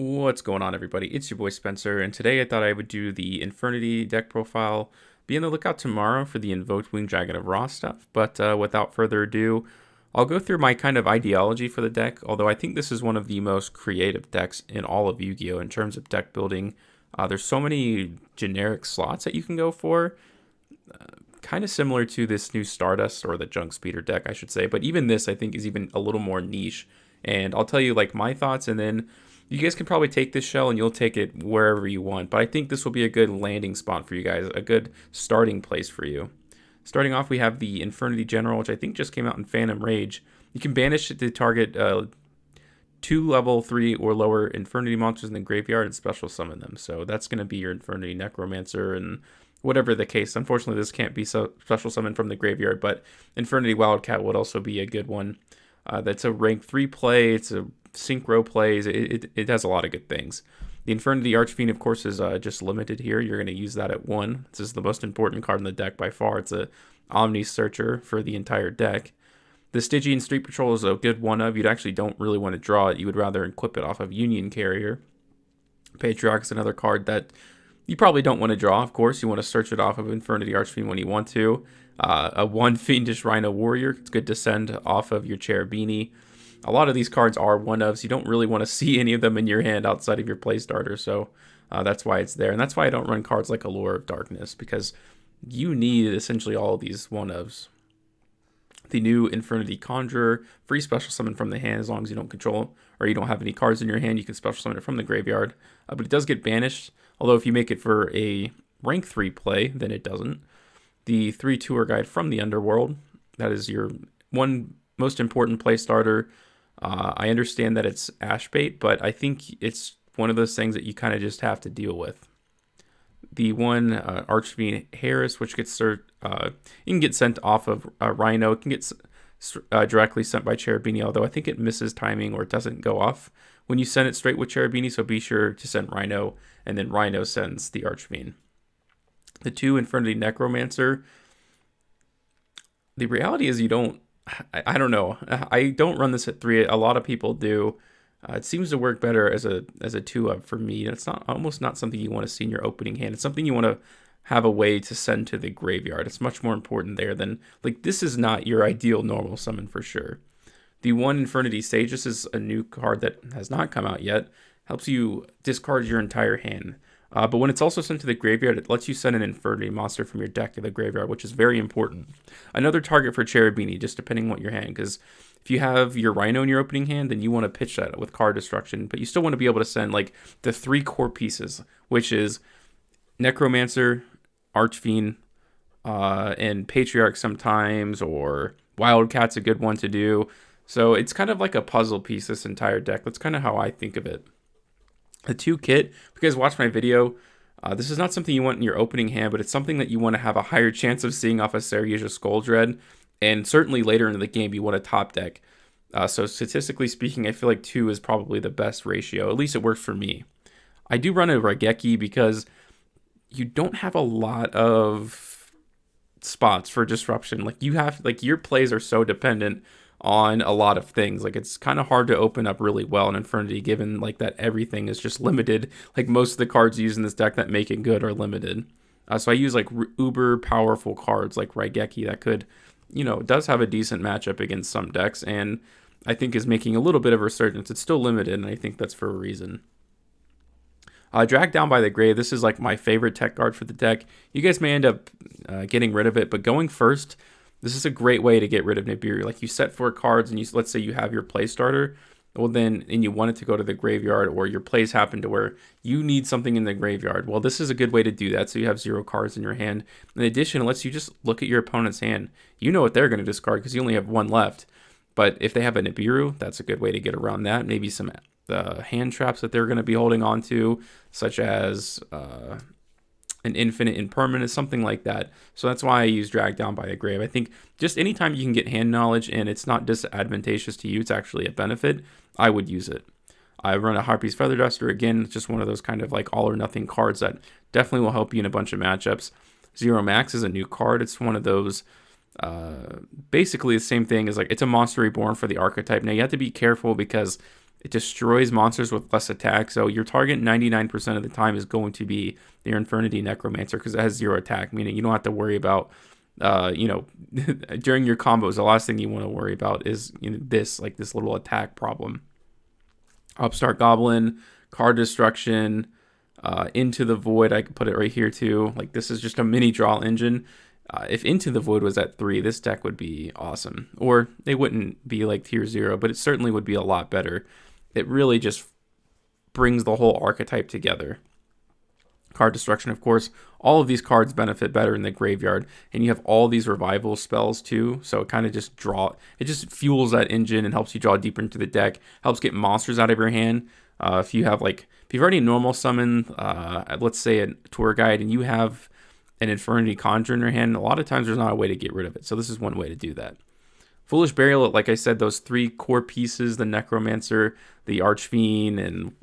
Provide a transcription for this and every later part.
What's going on, everybody? It's your boy Spencer, and today I thought I would do the Infernity deck profile. Be on the lookout tomorrow for the Invoked Winged Dragon of Ra stuff, but without further ado, I'll go through my kind of ideology for the deck, although I think this is one of the most creative decks in all of Yu-Gi-Oh! In terms of deck building. There's so many generic slots that you can go for, kind of similar to this new Stardust, or the Junk Speeder deck, I should say, but even this, I think, is even a little more niche, and I'll tell you, like, my thoughts, and then you guys can probably take this shell and you'll take it wherever you want. But I think this will be a good landing spot for you guys, a good starting place for you. Starting off, we have the Infernity General, which I think just came out in Phantom Rage. You can banish it to target 2 level 3 or lower Infernity monsters in the graveyard and special summon them. So that's going to be your Infernity Necromancer and whatever the case. Unfortunately, this can't be so special summon from the graveyard, but Infernity Wildcat would also be a good one. That's a rank 3 play. It's a synchro plays. It has a lot of good things. The Infernity Archfiend, of course, is just limited here. You're going to use that at 1. This is the most important card in the deck by far. It's a Omni Searcher for the entire deck. The Stygian Street Patrol is a good one of. You actually don't really want to draw it. You would rather equip it off of Union Carrier. Patriarch is another card that you probably don't want to draw, of course. You want to search it off of Infernity Archfiend when you want to. A 1 Fiendish Rhino Warrior. It's good to send off of your Cherubini. A lot of these cards are one-ofs. You don't really want to see any of them in your hand outside of your play starter, so that's why it's there. And that's why I don't run cards like Allure of Darkness, because you need essentially all of these one-ofs. The new Infernity Conjurer, free special summon from the hand as long as you don't control or you don't have any cards in your hand. You can special summon it from the graveyard, but it does get banished, although if you make it for a rank 3 play, then it doesn't. The 3 Tour Guide from the Underworld, that is your one most important play starter. I understand that it's ash bait, but I think it's one of those things that you kind of just have to deal with. The one Archfiend Harris, which gets you can get sent off of Rhino. It can get directly sent by Cherubini, although I think it misses timing or it doesn't go off when you send it straight with Cherubini, so be sure to send Rhino, and then Rhino sends the Archfiend. The 2 Infernity Necromancer, the reality is you don't, I don't know. I don't run this at 3. A lot of people do. It seems to work better as a 2-up for me. It's almost not something you want to see in your opening hand. It's something you want to have a way to send to the graveyard. It's much more important there than, like, this is not your ideal normal summon for sure. The 1 Infernity Sage, this is a new card that has not come out yet. Helps you discard your entire hand. But when it's also sent to the graveyard, it lets you send an Infernity monster from your deck to the graveyard, which is very important. Another target for Cherubini, just depending on what your hand, because if you have your Rhino in your opening hand, then you want to pitch that with card destruction, but you still want to be able to send, like, the 3 core pieces, which is Necromancer, Archfiend, and Patriarch sometimes, or Wildcat's a good one to do. So it's kind of like a puzzle piece, this entire deck. That's kind of how I think of it. The 2 kit, if you guys watch my video, this is not something you want in your opening hand, but it's something that you want to have a higher chance of seeing off a Saryuja Skuldread, and certainly later in the game you want a top deck. So statistically speaking, I feel like 2 is probably the best ratio. At least it works for me. I do run a Raigeki because you don't have a lot of spots for disruption. Like, you have, like, your plays are so dependent on a lot of things. Like, it's kind of hard to open up really well in Infernity, given, like, that everything is just limited. Like, most of the cards used in this deck that make it good are limited. So I use, like, uber powerful cards like Raigeki that could, does have a decent matchup against some decks, and I think is making a little bit of a resurgence. It's still limited, and I think that's for a reason. Drag Down by the Grave, this is, like, my favorite tech card for the deck. You guys may end up getting rid of it, but going first, this is a great way to get rid of Nibiru. Like, you set 4 cards, and let's say you have your play starter, well then, and you want it to go to the graveyard, or your plays happen to where you need something in the graveyard. Well, this is a good way to do that, so you have 0 cards in your hand. In addition, it lets you just look at your opponent's hand. You know what they're going to discard because you only have 1 left. But if they have a Nibiru, that's a good way to get around that. Maybe some hand traps that they're going to be holding on to, such as an Infinite Impermanence, something like that. So that's why I use Drag Down by the Grave. I think just anytime you can get hand knowledge and it's not disadvantageous to you, it's actually a benefit, I would use it. I run a Harpy's Feather Duster. Again, it's just one of those kind of like all or nothing cards that definitely will help you in a bunch of matchups. Xeromax is a new card. It's one of those basically the same thing as, like, it's a Monster Reborn for the archetype. Now you have to be careful because It destroys monsters with less attack. So your target 99% of the time is going to be your Infernity Necromancer because it has 0 attack, meaning you don't have to worry about, during your combos, the last thing you want to worry about is this little attack problem. Upstart Goblin, card destruction, Into the Void. I could put it right here too. Like this is just a mini draw engine. If Into the Void was at 3, this deck would be awesome. Or it wouldn't be like tier 0, but it certainly would be a lot better. It really just brings the whole archetype together. Card destruction, of course. All of these cards benefit better in the graveyard, and you have all these revival spells too. So it kind of just fuels that engine and helps you draw deeper into the deck. Helps get monsters out of your hand. If you've already normal summoned, let's say a tour guide, and you have an Infernity Conjure in your hand, a lot of times there's not a way to get rid of it. So this is one way to do that. Foolish Burial, like I said, those 3 core pieces, the Necromancer, the Archfiend, and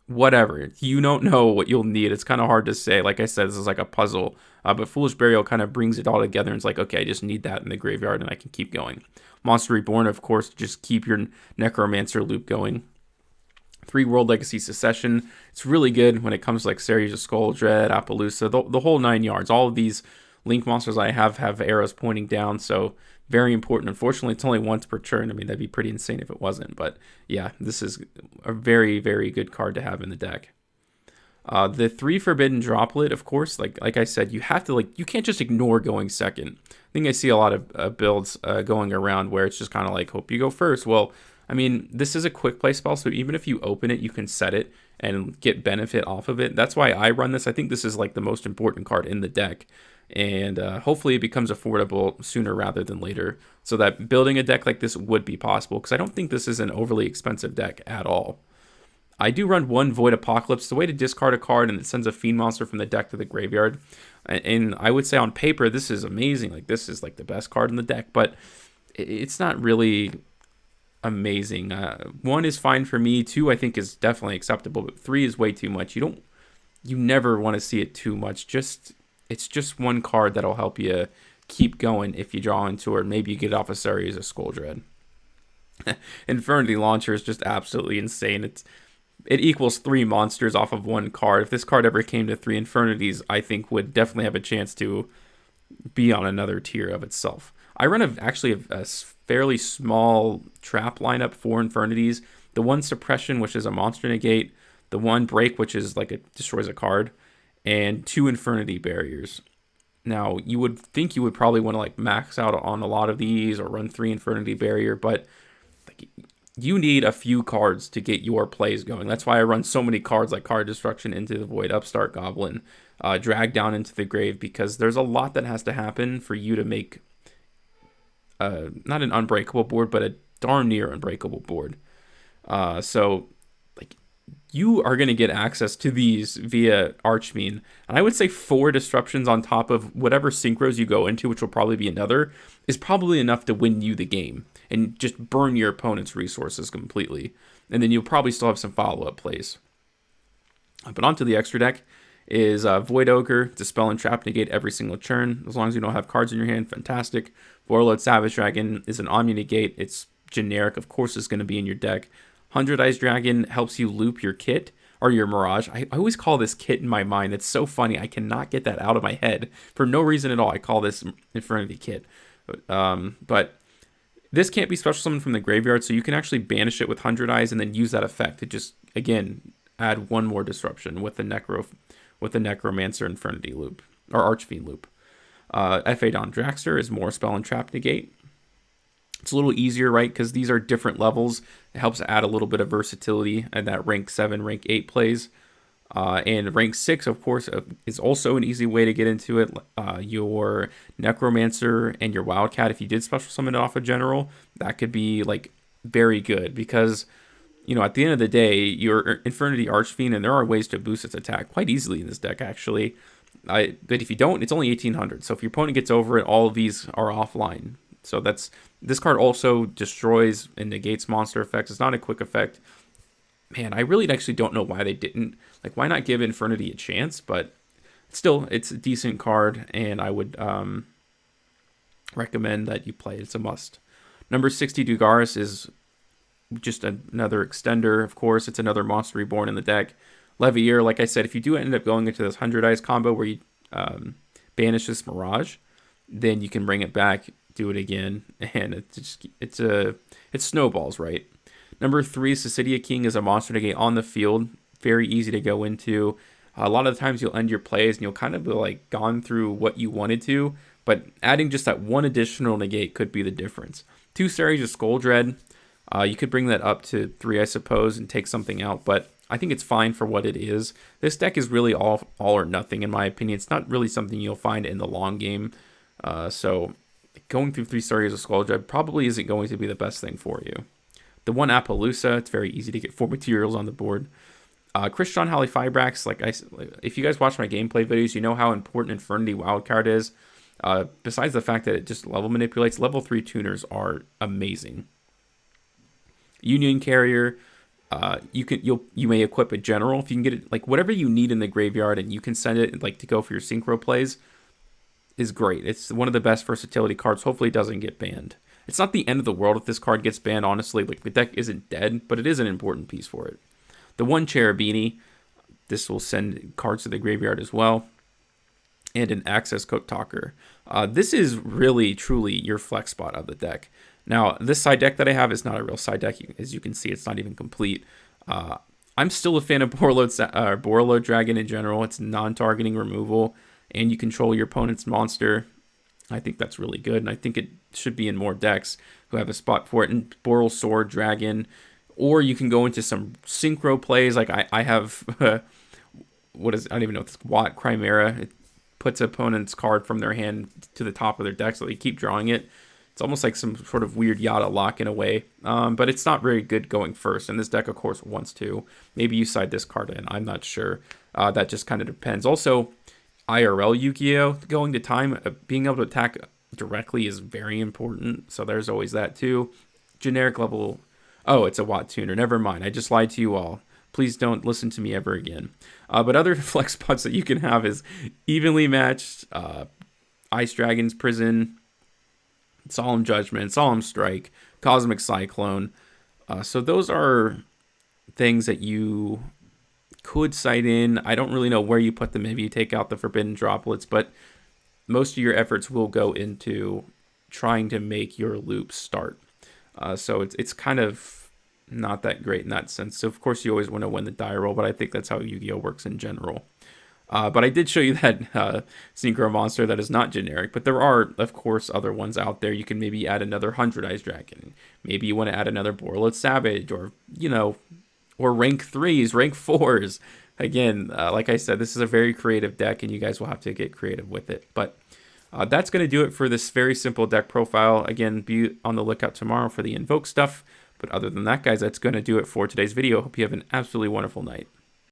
whatever. You don't know what you'll need. It's kind of hard to say. Like I said, this is like a puzzle. But Foolish Burial kind of brings it all together and it's like, okay, I just need that in the graveyard and I can keep going. Monster Reborn, of course, just keep your Necromancer loop going. 3 World Legacy Secession. It's really good when it comes to like Series of Skull, Dread, Appaloosa, the whole 9 yards. All of these Link monsters I have arrows pointing down, so very important. Unfortunately, it's only once per turn. I mean, that'd be pretty insane if it wasn't. But yeah, this is a very, very good card to have in the deck. The 3 Forbidden Droplet, of course, like I said, you have to you can't just ignore going second. I think I see a lot of builds going around where it's just kind of like, hope you go first. Well, I mean, this is a quick play spell, so even if you open it, you can set it and get benefit off of it. That's why I run this. I think this is like the most important card in the deck. And hopefully it becomes affordable sooner rather than later, so that building a deck like this would be possible, because I don't think this is an overly expensive deck at all. I do run 1 Void Apocalypse. It's a way to discard a card and it sends a Fiend monster from the deck to the graveyard. And I would say on paper, this is amazing. Like this is like the best card in the deck, but it's not really amazing. 1 is fine for me. 2 I think is definitely acceptable, but 3 is way too much. You never want to see it too much. It's just 1 card that'll help you keep going if you draw into it. Maybe you get off a series of Skull Dread. Infernity Launcher is just absolutely insane. It equals 3 monsters off of 1 card. If this card ever came to 3 Infernitys, I think would definitely have a chance to be on another tier of itself. I run actually a fairly small trap lineup for Infernitys. The 1 Suppression, which is a monster negate. The 1 Break, which is like it destroys a card. And 2 Infernity Barriers. Now, you would think you would probably want to like max out on a lot of these or run 3 Infernity Barrier, but you need a few cards to get your plays going. That's why I run so many cards like Card Destruction, Into the Void, Upstart Goblin, Drag Down into the Grave, because there's a lot that has to happen for you to make not an unbreakable board, but a darn near unbreakable board. So you are going to get access to these via Archfiend. And I would say 4 disruptions on top of whatever synchros you go into, which will probably be another, is probably enough to win you the game and just burn your opponent's resources completely. And then you'll probably still have some follow-up plays. But onto the extra deck is Void Ogre, Dispel and Trap Negate every single turn. As long as you don't have cards in your hand, fantastic. Warlord Savage Dragon is an Omni Negate. It's generic, of course it's going to be in your deck. 100 Eyes Dragon helps you loop your kit or your Mirage. I always call this kit in my mind. It's so funny. I cannot get that out of my head for no reason at all. I call this Infernity Kit. But this can't be special summoned from the graveyard, so you can actually banish it with 100 Eyes and then use that effect to just, again, add 1 more disruption with the Necromancer Infernity loop or Archfiend loop. F.A. Don Draxter is more Spell and Trap Negate. It's a little easier, right? Because these are different levels. It helps add a little bit of versatility and that rank 7, rank 8 plays. And rank 6, of course, is also an easy way to get into it. Your Necromancer and your Wildcat, if you did special summon it off a General, that could be like very good because, at the end of the day, your Infernity Archfiend, and there are ways to boost its attack quite easily in this deck, actually. But if you don't, it's only 1800. So if your opponent gets over it, all of these are offline. So this card also destroys and negates monster effects. It's not a quick effect. Man, I really actually don't know why they didn't. Like, why not give Infernity a chance? But still, it's a decent card, and I would recommend that you play it. It's a must. Number 60, Dugaris, is just another extender, of course. It's another Monster Reborn in the deck. Levier, like I said, if you do end up going into this 100 Eyes combo where you banish this Mirage, then you can bring it back, do it again, and it snowballs, right? Number 3, Cecilia King is a monster negate on the field. Very easy to go into. A lot of the times you'll end your plays and you'll kind of be like gone through what you wanted to, but adding just that one additional negate could be the difference. 2 series of Skull Dread. You could bring that up to 3, I suppose, and take something out, but I think it's fine for what it is. This deck is really all or nothing, in my opinion. It's not really something you'll find in the long game. So going through 3 series of Skull Dread probably isn't going to be the best thing for you. The 1 Appaloosa, it's very easy to get 4 materials on the board. Christian Holly Fibrax, if you guys watch my gameplay videos, you know how important Infernity Wildcard is. Besides the fact that it just level manipulates, level 3 tuners are amazing. Union Carrier, you may equip a general if you can get it, like whatever you need in the graveyard, and you can send it like to go for your synchro plays is great. It's one of the best versatility cards. Hopefully it doesn't get banned. It's not the end of the world if this card gets banned, honestly. Like, the deck isn't dead, but it is an important piece for it. The 1 Cherubini, this will send cards to the graveyard as well. And an Access Cook Talker. This is really, truly your flex spot of the deck. Now, this side deck that I have is not a real side deck. As you can see, it's not even complete. I'm still a fan of Borreload Dragon in general. It's non-targeting removal, and you control your opponent's monster. I think that's really good, and I think it should be in more decks who have a spot for it. And Boral Sword Dragon, or you can go into some synchro plays. Like I have, I don't even know, it's Watt Chimera. It puts opponent's card from their hand to the top of their deck, so they keep drawing it. It's almost like some sort of weird Yada lock in a way, but it's not very good going first. And this deck, of course, wants to. Maybe you side this card in. I'm not sure. That just kind of depends. Also, IRL Yu-Gi-Oh! Going to time, being able to attack directly is very important. So there's always that too. Generic level. Oh, it's a Watt Tuner. Never mind. I just lied to you all. Please don't listen to me ever again. But other flex spots that you can have is Evenly Matched, Ice Dragon's Prison, Solemn Judgment, Solemn Strike, Cosmic Cyclone. So those are things that you could cite in. I don't really know where you put them. Maybe you take out the Forbidden Droplets, but most of your efforts will go into trying to make your loop start. So it's kind of not that great in that sense. So of course you always want to win the die roll, but I think that's how Yu-Gi-Oh! Works in general. But I did show you that Synchro Monster that is not generic, but there are, of course, other ones out there. You can maybe add another 100 Eyes Dragon. Maybe you want to add another Borreload Savage, or, or rank 3s, rank 4s. Again, like I said, this is a very creative deck, and you guys will have to get creative with it. But that's going to do it for this very simple deck profile. Again, be on the lookout tomorrow for the Invoke stuff. But other than that, guys, that's going to do it for today's video. Hope you have an absolutely wonderful night.